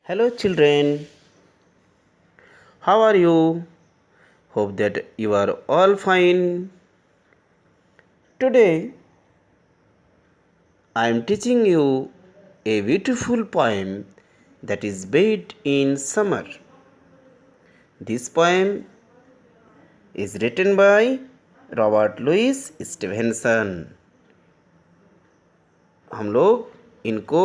Hello, children. How are you? Hope that you are all fine. Today, I am teaching you a beautiful poem that is based in summer. This poem is written by Robert Louis Stevenson. हम लोग इनको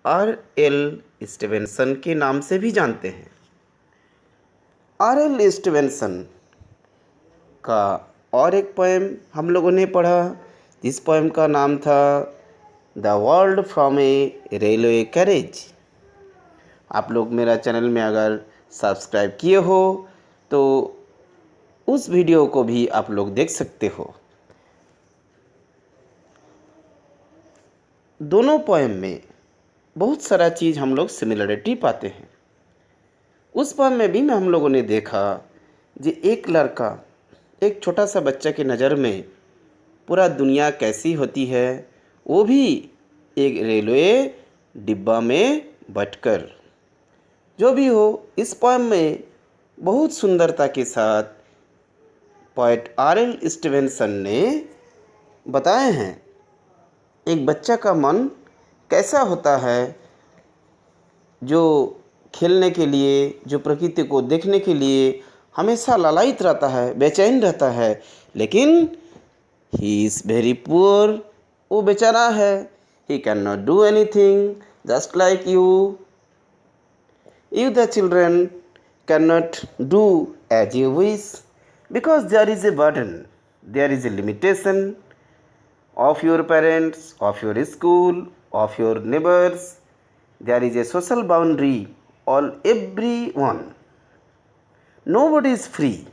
R.L. Stevenson के नाम से भी जानते हैं। R.L. Stevenson का और एक पोएम हम लोगों ने पढ़ा। इस पोएम का नाम था the world from A railway carriage. आप लोग मेरा चैनल में अगर सब्सक्राइब किए हो तो उस वीडियो को भी आप लोग देख सकते हो। दोनों पोएम में बहुत सारा चीज़ हम लोग सिमिलरिटी पाते हैं। उस पोएम में भी हम लोगों ने देखा कि एक लड़का, एक छोटा सा बच्चा की नज़र में पूरा दुनिया कैसी होती है, वो भी एक रेलवे डिब्बा में बैठकर। जो भी हो, इस पोएम में बहुत सुंदरता के साथ पोएट R.L. स्टीवेंसन ने बताए हैं एक बच्चा का मन कैसा होता है, जो खेलने के लिए, जो प्रकृति को देखने के लिए हमेशा लालायित रहता है, बेचैन रहता है, लेकिन ही इज़ वेरी पुअर। वो बेचारा है, he can not do anything just like you. You the children cannot do as you wish because there is a burden, there is a limitation of your parents, of your school, of your neighbors. There is a social boundary on everyone. Nobody is free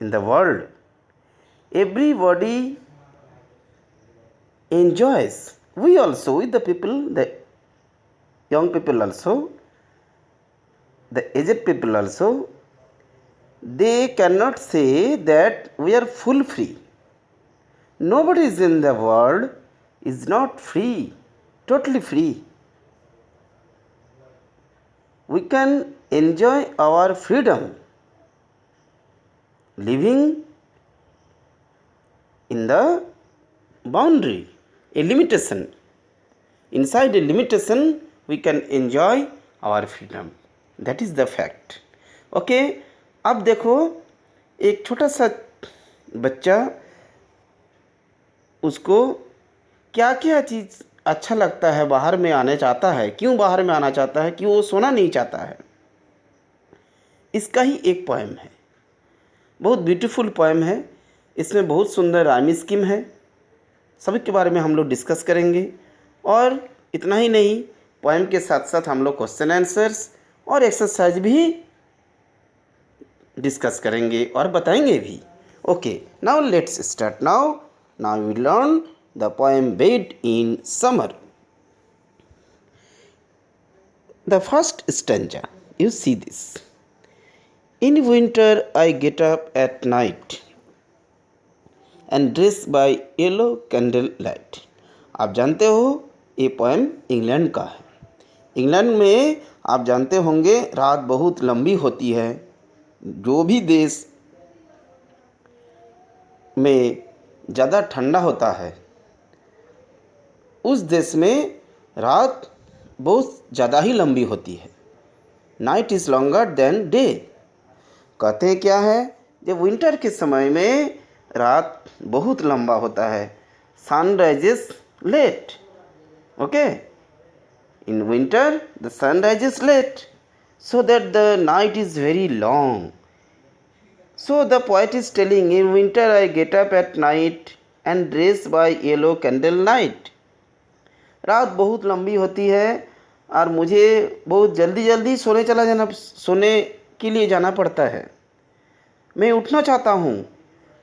in the world. Everybody enjoys. We also, with the people, the young people also, the aged people also, they cannot say that we are full free. Nobody is in the world is not free, totally free. We can enjoy our freedom living in the boundary, a limitation. Inside a limitation, we can enjoy our freedom. That is the fact. Okay, अब देखो एक छोटा सा बच्चा, उसको क्या क्या चीज़ अच्छा लगता है, बाहर में आना चाहता है। क्यों बाहर में आना चाहता है? क्यों वो सोना नहीं चाहता है? इसका ही एक पोएम है, बहुत ब्यूटीफुल पोएम है। इसमें बहुत सुंदर राइम स्कीम है। सभी के बारे में हम लोग डिस्कस करेंगे। और इतना ही नहीं, पोएम के साथ साथ हम लोग क्वेश्चन आंसर्स और एक्सरसाइज भी डिस्कस करेंगे और बताएंगे भी। Okay, now let's start. Now we learn the poem bed in summer. The first stanza, you see this. In winter I get up at night and dress by yellow candle light. आप जानते हो ये poem England का है। England में आप जानते होंगे रात बहुत लंबी होती है। जो भी देश में ज़्यादा ठंडा होता है, उस देश में रात बहुत ज़्यादा ही लंबी होती है। Night is longer than day. कहते हैं क्या है, जब विंटर के समय में रात बहुत लंबा होता है। Sun rises late. Okay, in winter the sun rises late, so that the night is very long. So the poet is telling, in winter I get up at night and dress by yellow candle light. रात बहुत लंबी होती है और मुझे बहुत जल्दी जल्दी सोने के लिए जाना पड़ता है। मैं उठना चाहता हूँ,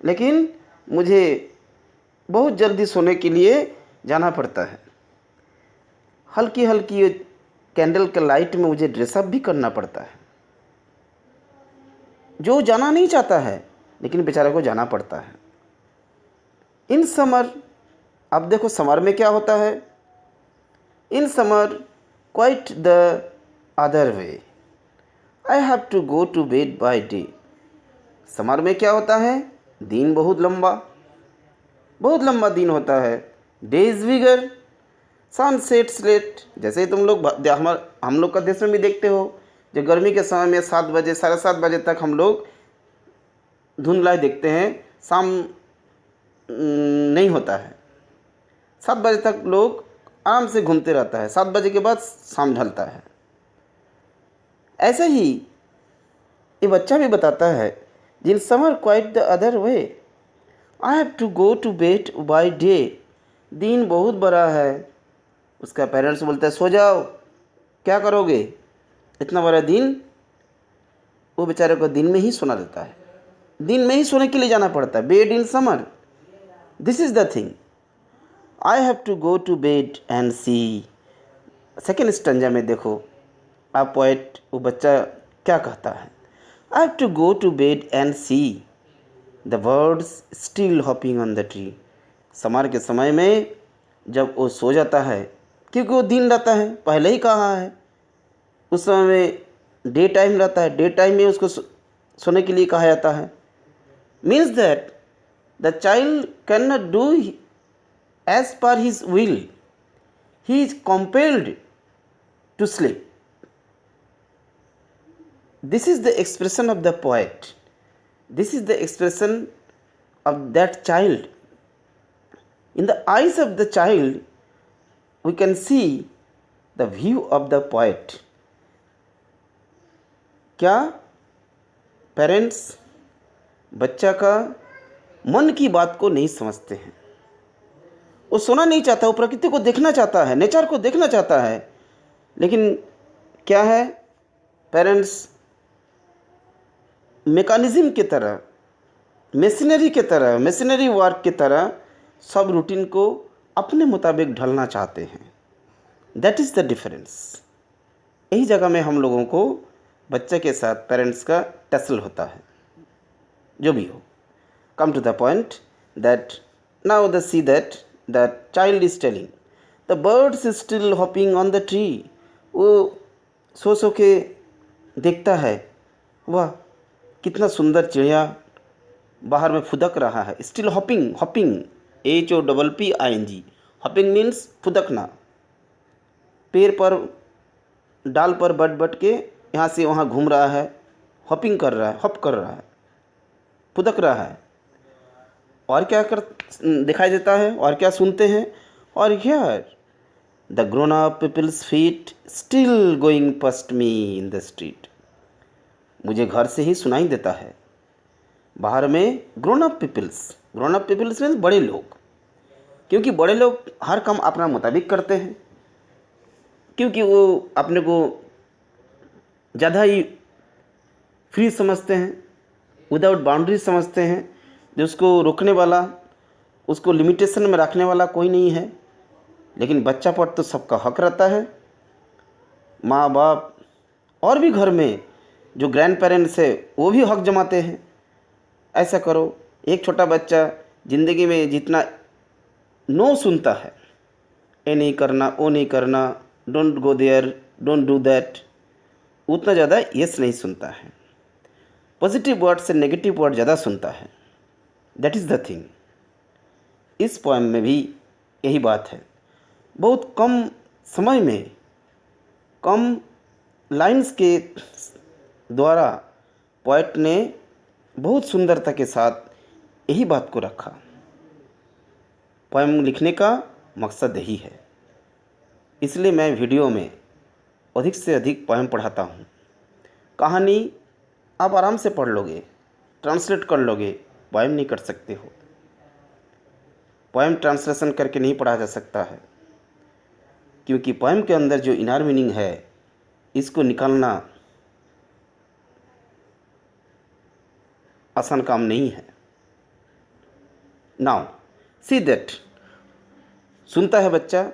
लेकिन मुझे बहुत जल्दी सोने के लिए जाना पड़ता है। हल्की हल्की कैंडल के लाइट में मुझे ड्रेसअप भी करना पड़ता है। जो जाना नहीं चाहता है, लेकिन बेचारे को जाना पड़ता है। इन समर, अब देखो समर में क्या होता है। In summer quite the other way. I have to go to bed by day. Summer में क्या होता है? दिन बहुत लंबा दिन होता है। Day is bigger, sun sets late. जैसे तुम लोग हम लोग का देश में भी देखते हो, जो गर्मी के समय में 7 बजे 7:30 बजे तक हम लोग धुंधला देखते हैं, शाम नहीं होता है। 7 बजे तक लोग आराम से घूमते रहता है, 7 बजे के बाद शाम ढलता है। ऐसे ही ये बच्चा भी बताता है, जिन summer quite the other way, I have to go to bed by day. दिन बहुत बड़ा है। उसका पेरेंट्स बोलता है सो जाओ, क्या करोगे इतना बड़ा दिन। वो बेचारे को दिन में ही सोना देता है, दिन में ही सोने के लिए जाना पड़ता है। Bed in summer, this is the thing. I have to go to bed and see. Second stanza में देखो आप पोएट, वो बच्चा क्या कहता है, I have to go to bed and see the birds still hopping on the tree. Summer के समय में जब वो सो जाता है, क्योंकि वो दिन रहता है, पहले ही कहा है, उस समय में डे टाइम रहता है, डे टाइम में उसको सोने के लिए कहा जाता है। Means that the child can not do as per his will, he is compelled to sleep. This is the expression of the poet, this is the expression of that child. In the eyes of the child we can see the view of the poet। क्या parents बच्चा का मन की बात को नहीं समझते हैं। वो सोना नहीं चाहता, वो प्रकृति को देखना चाहता है, नेचर को देखना चाहता है, लेकिन क्या है, पेरेंट्स मैकेनिज्म की तरह, मशीनरी वर्क की तरह सब रूटीन को अपने मुताबिक ढलना चाहते हैं। That is the difference. यही जगह में हम लोगों को बच्चे के साथ पेरेंट्स का टसल होता है। जो भी हो, come to the point that now the see that the child is telling the birds still hopping on the tree. वो सो के देखता है, वाह कितना सुंदर चिड़िया बाहर में फुदक रहा है। Still hopping, HOPPING, hopping means फुदकना। पेड़ पर, डाल पर बट के यहाँ से वहाँ घूम रहा है, हॉपिंग कर रहा है, हॉप कर रहा है, फुदक रहा है। और क्या कर दिखाई देता है, और क्या सुनते हैं, और hear the grown up people's feet still going past me in the street. मुझे घर से ही सुनाई देता है, बाहर में ग्रोन अप पीपल्स मीन्स बड़े लोग, क्योंकि बड़े लोग हर काम अपना मुताबिक करते हैं, क्योंकि वो अपने को ज़्यादा ही फ्री समझते हैं, विदाउट बाउंड्री समझते हैं, जो उसको रोकने वाला, उसको लिमिटेशन में रखने वाला कोई नहीं है। लेकिन बच्चा पर तो सबका हक रहता है। माँ बाप और भी घर में जो ग्रैंड पेरेंट्स है वो भी हक जमाते हैं, ऐसा करो। एक छोटा बच्चा ज़िंदगी में जितना नो सुनता है, ये नहीं करना, वो नहीं करना, don't go there, don't do that, उतना ज़्यादा यस नहीं सुनता है। पॉजिटिव वर्ड से नेगेटिव वर्ड ज़्यादा सुनता है। That is the thing. इस पोएम में भी यही बात है। बहुत कम समय में, कम लाइंस के द्वारा पोएट ने बहुत सुंदरता के साथ यही बात को रखा। पोएम लिखने का मकसद यही है, इसलिए मैं वीडियो में अधिक से अधिक पोएम पढ़ाता हूँ। कहानी आप आराम से पढ़ लोगे, ट्रांसलेट कर लोगे, पोएम नहीं कर सकते हो। पोएम ट्रांसलेशन करके नहीं पढ़ा जा सकता है, क्योंकि पोएम के अंदर जो इनर मीनिंग है, इसको निकालना आसान काम नहीं है। नाउ सी दैट, सुनता है बच्चा,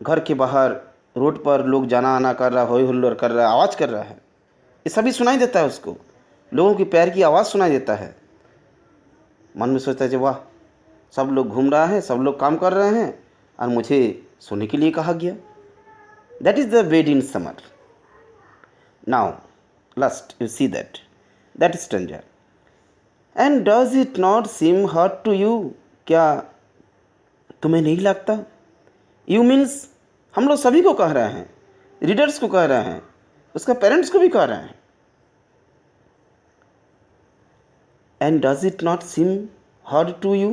घर के बाहर रोड पर लोग जाना आना कर रहा, होई हुल्लोड़ कर रहा है, आवाज़ कर रहा है, ये सभी सुनाई देता है उसको। लोगों की पैर की आवाज़ सुनाई देता है। मन में सोचता है कि वाह, सब लोग घूम रहा है, सब लोग काम कर रहे हैं, और मुझे सोने के लिए कहा गया। That is the bed in summer. Now lust. You see that stranger. And does it not seem hard to you? क्या तुम्हें नहीं लगता? यू मीन्स हम लोग सभी को कह रहे हैं, रीडर्स को कह रहे हैं, उसका पेरेंट्स को भी कह रहे हैं. And does it not seem hard to you?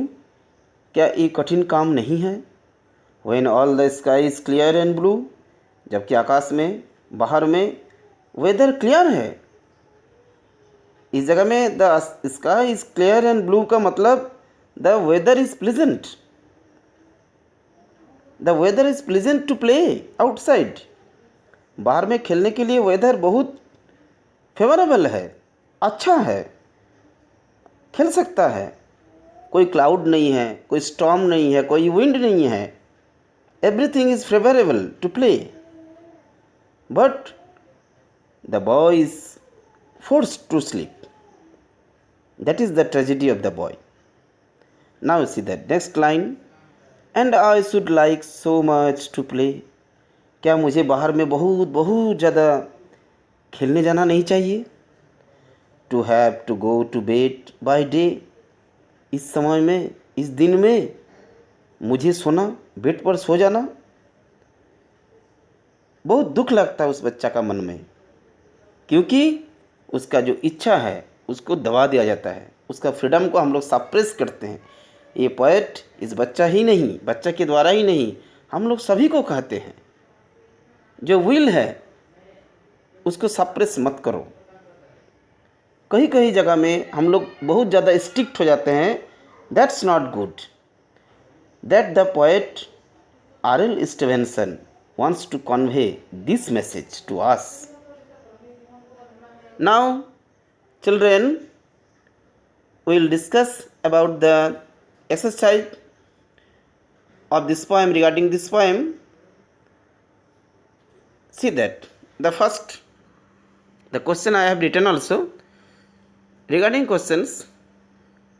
क्या ये कठिन काम नहीं है? When all the sky is clear and blue, जबकि आकाश में बाहर में वेदर क्लियर है. इस जगह में the sky is clear and blue का मतलब the weather is pleasant. The weather is pleasant to play outside. बाहर में खेलने के लिए वेदर बहुत फेवरेबल है, अच्छा है, खेल सकता है. कोई क्लाउड नहीं है, कोई स्टॉर्म नहीं है, कोई विंड नहीं है. Everything is favourable to play. But the boy is forced to sleep. That is the tragedy of the boy. Now see the next line. And I should like so much to play. क्या मुझे बाहर में बहुत बहुत ज़्यादा खेलने जाना नहीं चाहिए? To have to go to bed by day. इस समय में, इस दिन में मुझे सोना, बेड पर सो जाना. बहुत दुख लगता है उस बच्चा का मन में, क्योंकि उसका जो इच्छा है उसको दबा दिया जाता है, उसका फ्रीडम को हम लोग सप्रेस करते हैं. ये पोएट इस बच्चा ही नहीं, बच्चा के द्वारा ही नहीं, हम लोग सभी को कहते हैं, जो विल है उसको सप्रेस मत करो. कहीं कहीं जगह में हम लोग बहुत ज़्यादा स्ट्रिक्ट हो जाते हैं. That's not good. That the poet R.L. Stevenson wants to convey this message to us. Now children, we will discuss about the exercise of this poem. Regarding this poem, see that the question I have written also. Regarding questions,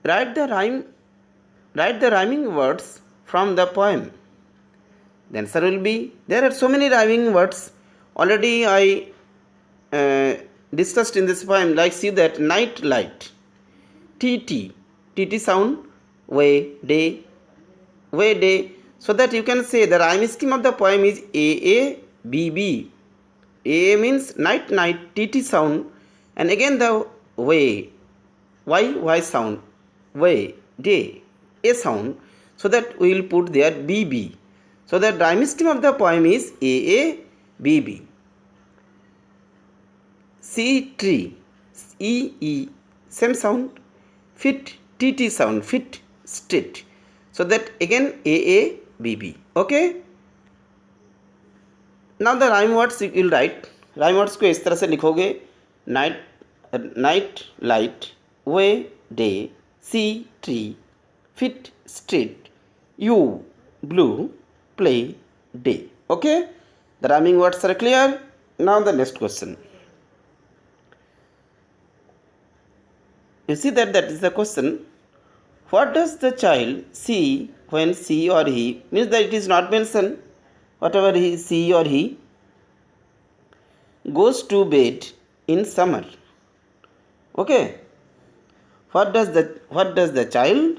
write the rhyming words from the poem. The answer will be, there are so many rhyming words already I discussed in this poem. Like see that night light, tt sound, way day, so that you can say the rhyme scheme of the poem is AABB. AA means night, tt sound, and again the way, y sound, way day, a sound, so that we will put there BB. So the rhyme scheme of the poem is AABB. See tree, EE, same sound. Fit, TT sound, fit, street. So that again AABB. Okay. Now the rhyme words you will write. Rhyme words को इस तरह से लिखोगे. Night light, way day, see tree, fit street, you blue, play day. Okay. The rhyming words are clear. Now the next question. You see that is the question. What does the child see when she or he, means that it is not mentioned, whatever she or he goes to bed in summer. Okay. What does the child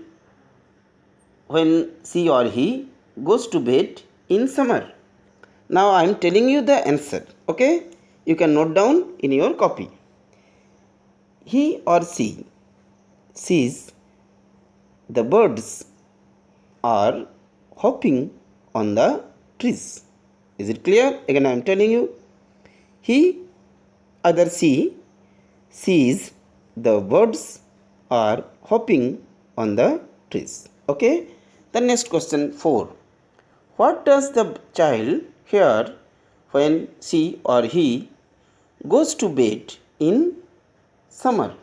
when she or he goes to bed in summer? Now I am telling you the answer. Okay. You can note down in your copy. He or she sees the birds are hopping on the trees. Is it clear? Again I am telling you. He, other she, sees the birds are hopping on the trees. Okay. The next question 4. What does the child hear when she or he goes to bed in summer?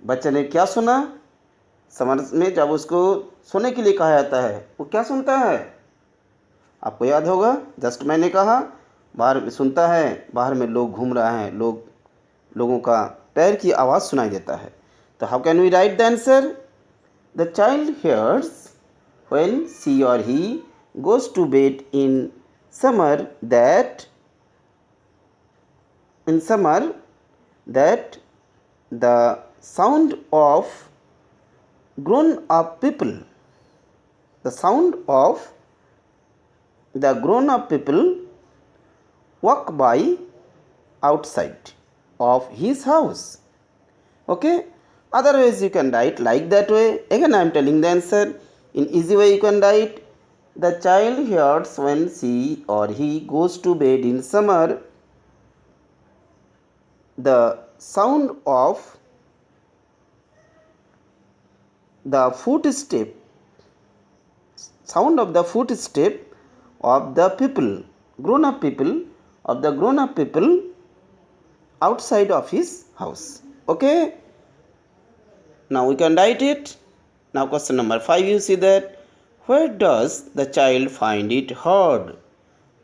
बच्चे ने क्या सुना summer में जब उसको सोने के लिए कहा जाता है? वो क्या सुनता है? आपको याद होगा, जस्ट मैंने कहा बाहर में सुनता है, बाहर में लोग घूम रहे हैं, लोगों का पैर की आवाज़ सुनाई देता है. तो how can we write the answer? The child hears when she or he goes to bed in summer that in summer, that the sound of grown up people, the sound of the grown up people walk by outside of his house. Okay, otherwise you can write like that way. Again I am telling the answer in easy way. You can write, the child hears when she or he goes to bed in summer the the footstep sound of the footstep of the people, grown up people, of the grown up people outside of his house. Okay, now we can write it. Now question number 5, you see that, where does the child find it hard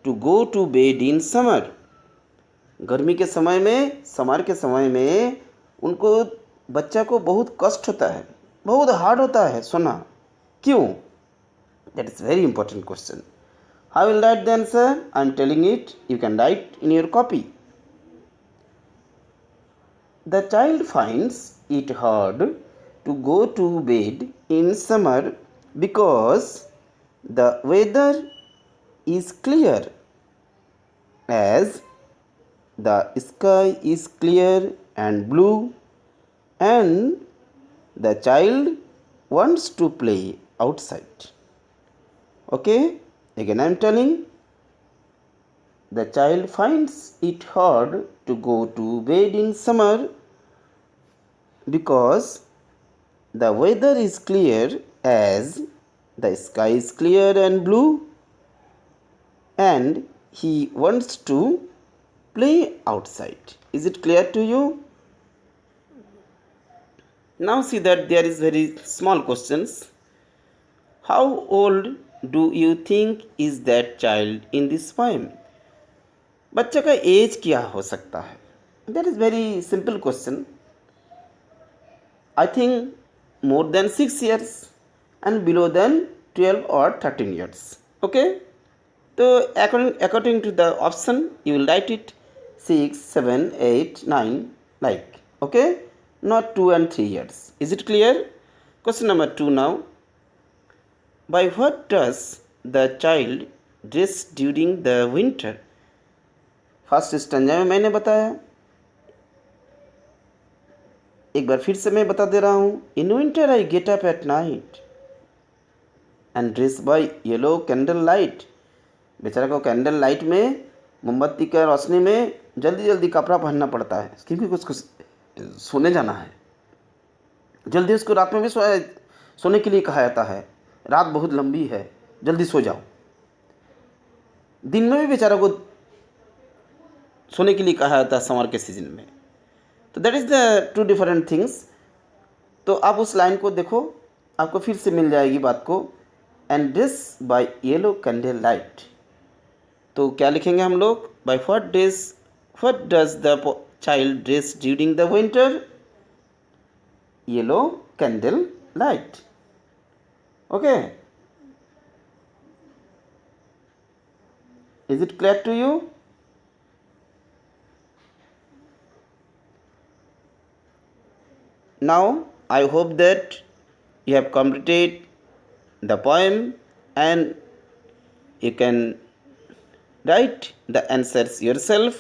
to go to bed in summer? गर्मी के समय में, summer के समय में उनको, बच्चा को बहुत कष्ट होता है, बहुत हार्ड होता है सोना. क्यों? That is very important question. How will write the answer? I am telling it. You can write in your copy. The child finds it hard to go to bed in summer because the weather is clear, as the sky is clear and blue, and the child wants to play outside. Okay, again I am telling, the child finds it hard to go to bed in summer because the weather is clear, as the sky is clear and blue, and he wants to play outside. Is it clear to you? Now see that there is very small questions. How old do you think is that child in this poem? बच्चे का as क्या हो सकता है? That is very simple question. I think more than 6 years and below than 12 or 13 years. Okay, so according to the option you will write it 6, 7, 8, 9 like. Okay, not 2 and 3 years. Is it clear? Question number 2 now. By what does the child dress during the winter? First stanza में मैंने बताया, एक बार फिर से मैं बता दे रहा हूँ. In winter I get up at night and dress by yellow candle light. बेचारा को कैंडल लाइट में, मोमबत्ती का रोशनी में जल्दी जल्दी कपड़ा पहनना पड़ता है, क्योंकि उसको सोने जाना है. जल्दी उसको रात में भी सोने के लिए कहा जाता है, रात बहुत लंबी है, जल्दी सो जाओ. दिन में भी बेचारा को सोने के लिए कहा जाता है समर के सीजन में. तो that is the 2 different things. तो आप उस लाइन को देखो, आपको फिर से मिल जाएगी बात को. And dress by yellow candle light. तो क्या लिखेंगे हम लोग? By what does the child dress during the winter? Yellow candle light. Okay, is it clear to you? Now I hope that you have completed the poem and you can write the answers yourself.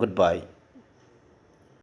Goodbye.